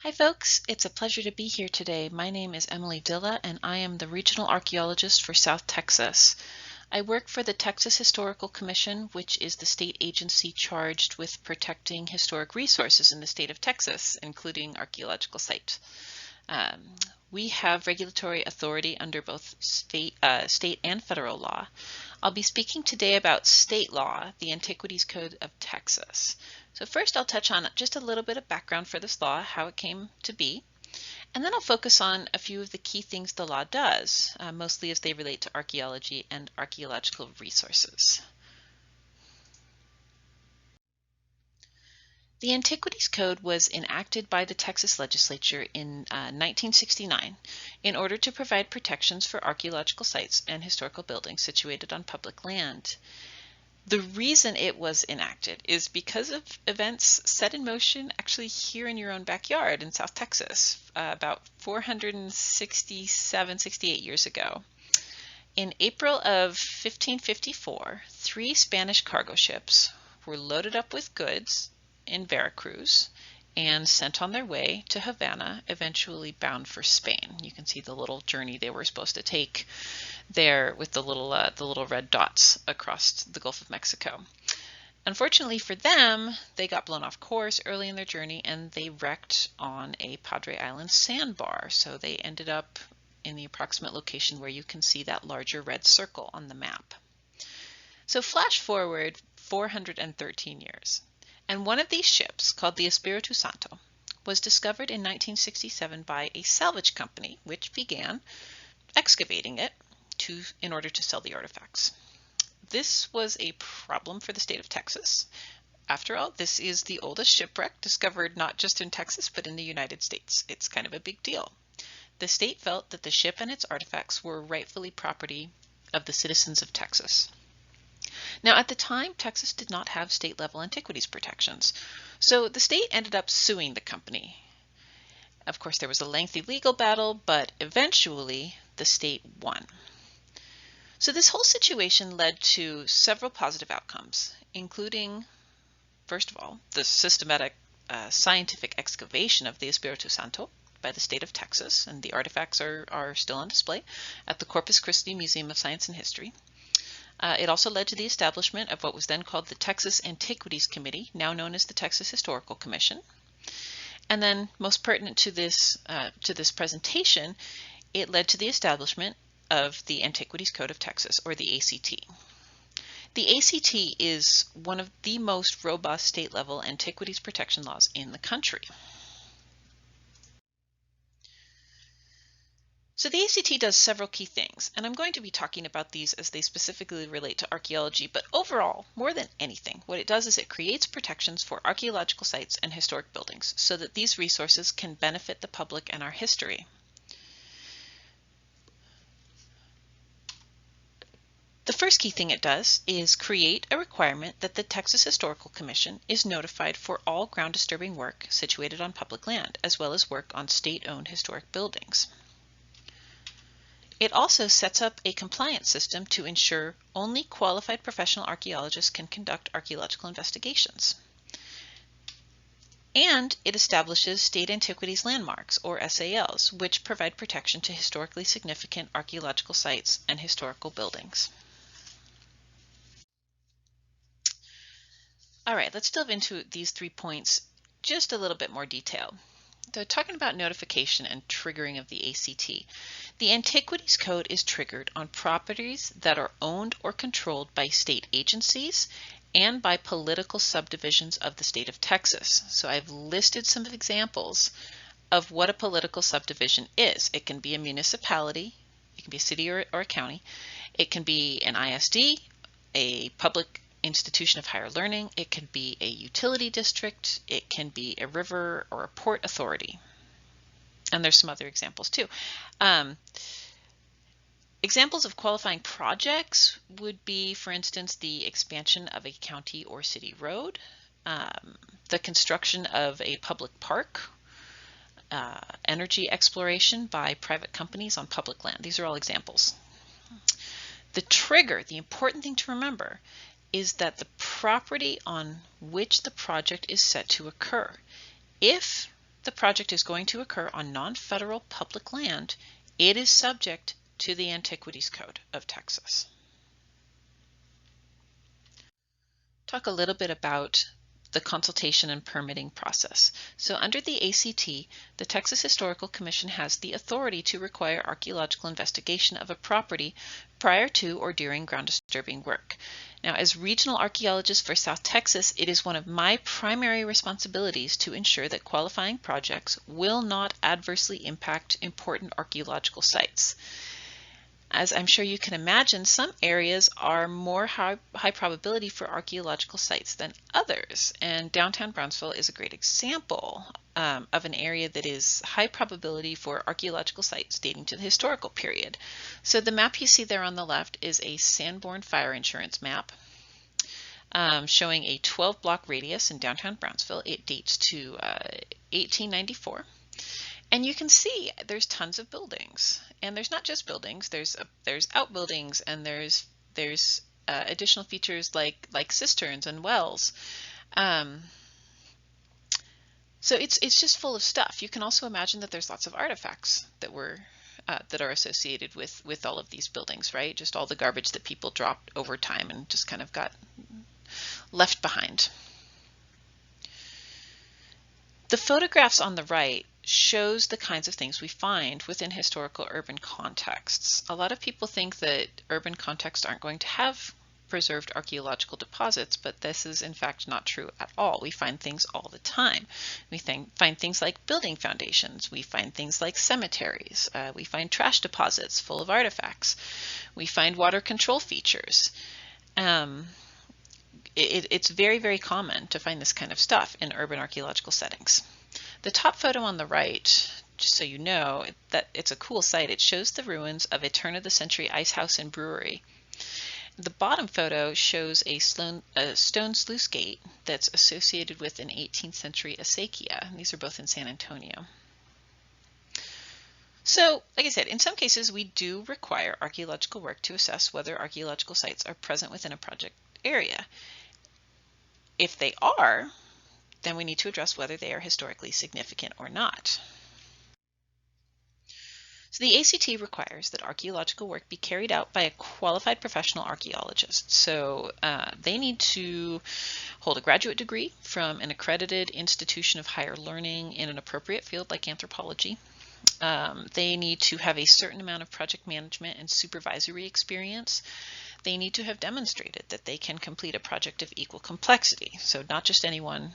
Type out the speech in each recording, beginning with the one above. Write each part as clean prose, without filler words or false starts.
Hi folks, it's a pleasure to be here today. My name is Emily Dilla and I am the Regional Archaeologist for South Texas. I work for the Texas Historical Commission, which is the state agency charged with protecting historic resources in the state of Texas, including archaeological sites. We have regulatory authority under both state and federal law. I'll be speaking today about state law, the Antiquities Code of Texas. So first I'll touch on just a little bit of background for this law, how it came to be, and then I'll focus on a few of the key things the law does, mostly as they relate to archaeology and archaeological resources. The Antiquities Code was enacted by the Texas legislature in 1969 in order to provide protections for archaeological sites and historical buildings situated on public land. The reason it was enacted is because of events set in motion actually here in your own backyard in South Texas about 467-68 years ago. In April of 1554, 3 Spanish cargo ships were loaded up with goods in Veracruz and sent on their way to Havana, eventually bound for Spain. You can see the little journey they were supposed to take there with the little red dots across the Gulf of Mexico. Unfortunately for them, they got blown off course early in their journey and they wrecked on a Padre Island sandbar. So they ended up in the approximate location where you can see that larger red circle on the map. So flash forward 413 years. And one of these ships, called the Espiritu Santo, was discovered in 1967 by a salvage company, which began excavating it in order to sell the artifacts. This was a problem for the state of Texas. After all, this is the oldest shipwreck discovered not just in Texas, but in the United States. It's kind of a big deal. The state felt that the ship and its artifacts were rightfully property of the citizens of Texas. Now, at the time, Texas did not have state-level antiquities protections, so the state ended up suing the company. Of course, there was a lengthy legal battle, but eventually the state won. So this whole situation led to several positive outcomes, including, first of all, the systematic scientific excavation of the Espiritu Santo by the state of Texas, and the artifacts are still on display at the Corpus Christi Museum of Science and History. It also led to the establishment of what was then called the Texas Antiquities Committee, now known as the Texas Historical Commission. And then, most pertinent to this presentation, it led to the establishment of the Antiquities Code of Texas, or the ACT. The ACT is one of the most robust state-level antiquities protection laws in the country. So the ACT does several key things, and I'm going to be talking about these as they specifically relate to archaeology, but overall, more than anything, what it does is it creates protections for archaeological sites and historic buildings so that these resources can benefit the public and our history. The first key thing it does is create a requirement that the Texas Historical Commission is notified for all ground disturbing work situated on public land, as well as work on state-owned historic buildings. It also sets up a compliance system to ensure only qualified professional archaeologists can conduct archaeological investigations. And it establishes state antiquities landmarks, or SALs, which provide protection to historically significant archaeological sites and historical buildings. All right, let's delve into these 3 points just a little bit more detail. So talking about notification and triggering of the ACT, the Antiquities Code is triggered on properties that are owned or controlled by state agencies and by political subdivisions of the state of Texas. So I've listed some examples of what a political subdivision is. It can be a municipality, it can be a city or a county, it can be an ISD, a public institution of higher learning, it can be a utility district, it can be a river or a port authority. And there's some other examples too. Examples of qualifying projects would be, for instance, the expansion of a county or city road, the construction of a public park, energy exploration by private companies on public land. These are all examples. The trigger, the important thing to remember, is that the property on which the project is set to occur. If the project is going to occur on non-federal public land, it is subject to the Antiquities Code of Texas. Talk a little bit about the consultation and permitting process. So under the ACT, the Texas Historical Commission has the authority to require archaeological investigation of a property prior to or during ground disturbing work. Now, as regional archaeologist for South Texas, it is one of my primary responsibilities to ensure that qualifying projects will not adversely impact important archaeological sites. As I'm sure you can imagine, some areas are more high probability for archaeological sites than others, and downtown Brownsville is a great example of an area that is high probability for archaeological sites dating to the historical period. So the map you see there on the left is a Sanborn fire insurance map showing a 12-block radius in downtown Brownsville. It dates to 1894. And you can see there's tons of buildings, and there's not just buildings. There's outbuildings, and there's additional features like cisterns and wells. So it's just full of stuff. You can also imagine that there's lots of artifacts that are associated with all of these buildings, right? Just all the garbage that people dropped over time and just kind of got left behind. The photographs on the right shows the kinds of things we find within historical urban contexts. A lot of people think that urban contexts aren't going to have preserved archaeological deposits, but this is in fact not true at all. We find things all the time. We find things like building foundations. We find things like cemeteries. We find trash deposits full of artifacts. We find water control features. It's very, very common to find this kind of stuff in urban archaeological settings. The top photo on the right, just so you know, that it's a cool site. It shows the ruins of a turn-of-the-century ice house and brewery. The bottom photo shows a stone sluice gate that's associated with an 18th century acequia. These are both in San Antonio. So, like I said, in some cases we do require archaeological work to assess whether archaeological sites are present within a project area. If they are, then we need to address whether they are historically significant or not. So the ACT requires that archaeological work be carried out by a qualified professional archaeologist. So they need to hold a graduate degree from an accredited institution of higher learning in an appropriate field like anthropology. They need to have a certain amount of project management and supervisory experience. They need to have demonstrated that they can complete a project of equal complexity. So not just anyone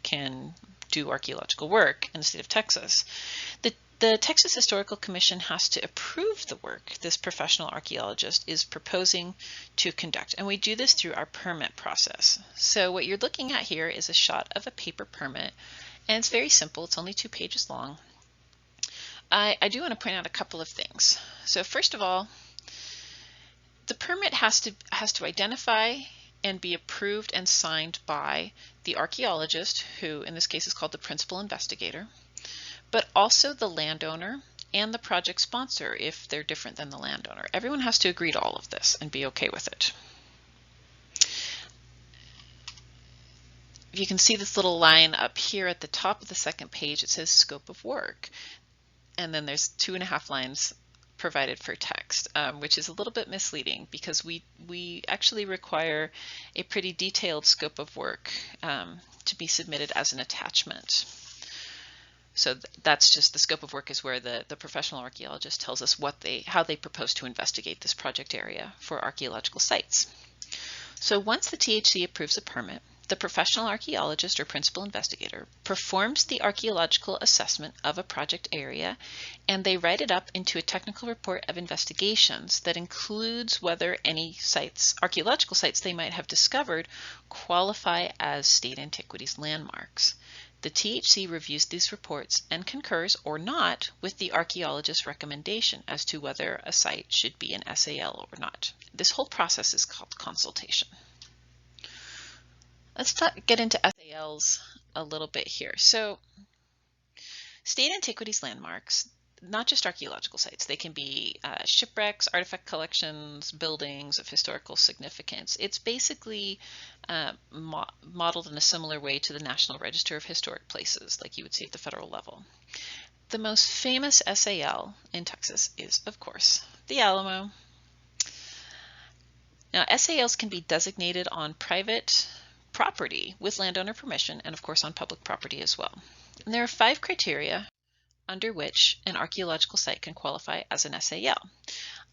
can do archaeological work in the state of Texas. The Texas Historical Commission has to approve the work this professional archaeologist is proposing to conduct, and we do this through our permit process. So what you're looking at here is a shot of a paper permit, and it's very simple. It's only 2 pages long. I do want to point out a couple of things. So first of all, the permit has to identify and be approved and signed by the archaeologist, who in this case is called the principal investigator, but also the landowner and the project sponsor if they're different than the landowner. Everyone has to agree to all of this and be okay with it. You can see this little line up here at the top of the second page. It says scope of work, and then there's 2.5 lines provided for text, which is a little bit misleading because we actually require a pretty detailed scope of work to be submitted as an attachment. So that's just the scope of work is where the professional archaeologist tells us how they propose to investigate this project area for archaeological sites. So once the THC approves a permit, the professional archaeologist or principal investigator performs the archaeological assessment of a project area, and they write it up into a technical report of investigations that includes whether any archaeological sites they might have discovered qualify as state antiquities landmarks. The THC reviews these reports and concurs or not with the archaeologist's recommendation as to whether a site should be an SAL or not. This whole process is called consultation. Let's get into SALs a little bit here. So, state antiquities landmarks, not just archaeological sites. They can be shipwrecks, artifact collections, buildings of historical significance. It's basically modeled in a similar way to the National Register of Historic Places, like you would see at the federal level. The most famous SAL in Texas is, of course, the Alamo. Now, SALs can be designated on private property with landowner permission, and of course on public property as well. And there are 5 criteria under which an archaeological site can qualify as an SAL.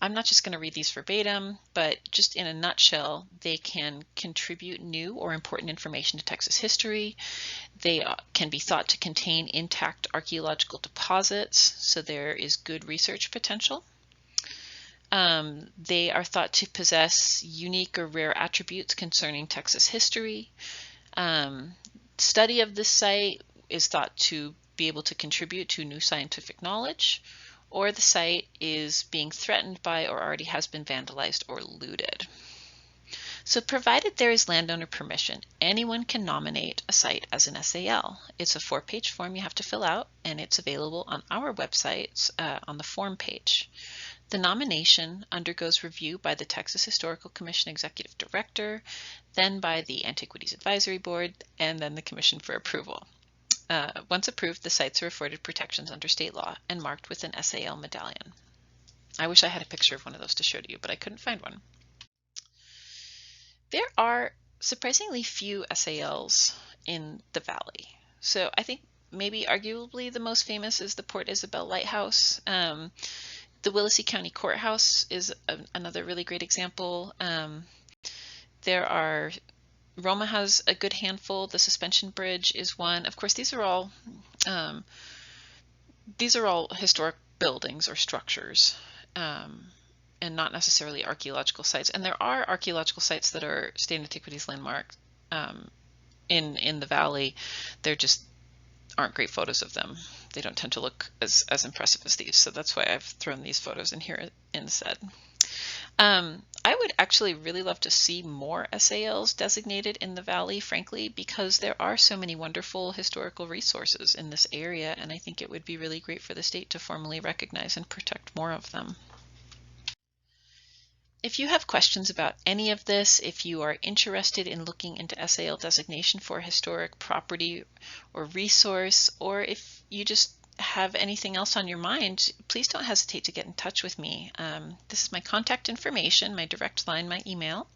I'm not just going to read these verbatim, but just in a nutshell, they can contribute new or important information to Texas history. They can be thought to contain intact archaeological deposits, so there is good research potential. They are thought to possess unique or rare attributes concerning Texas history. Study of this site is thought to be able to contribute to new scientific knowledge, or the site is being threatened by or already has been vandalized or looted. So provided there is landowner permission, anyone can nominate a site as an SAL. It's a 4-page form you have to fill out, and it's available on our website on the form page. The nomination undergoes review by the Texas Historical Commission Executive Director, then by the Antiquities Advisory Board, and then the Commission for approval. Once approved, the sites are afforded protections under state law and marked with an SAL medallion. I wish I had a picture of one of those to show to you, but I couldn't find one. There are surprisingly few SALs in the valley. So I think maybe arguably the most famous is the Port Isabel Lighthouse. The Willacy County Courthouse is another really great example. Roma has a good handful. The Suspension Bridge is one. Of course, these are all historic buildings or structures, and not necessarily archaeological sites. And there are archaeological sites that are state antiquities landmarks in the valley. There just aren't great photos of them. They don't tend to look as impressive as these, so that's why I've thrown these photos in here instead. I would actually really love to see more SALs designated in the valley, frankly, because there are so many wonderful historical resources in this area, and I think it would be really great for the state to formally recognize and protect more of them. If you have questions about any of this, if you are interested in looking into SAL designation for a historic property or resource, or if you just have anything else on your mind, please don't hesitate to get in touch with me. This is my contact information, my direct line, my email,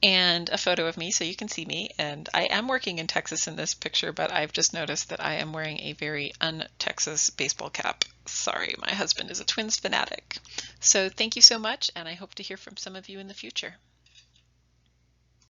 and a photo of me so you can see me. And I am working in Texas in this picture, but I've just noticed that I am wearing a very un-Texas baseball cap. Sorry, my husband is a Twins fanatic. So thank you so much, and I hope to hear from some of you in the future.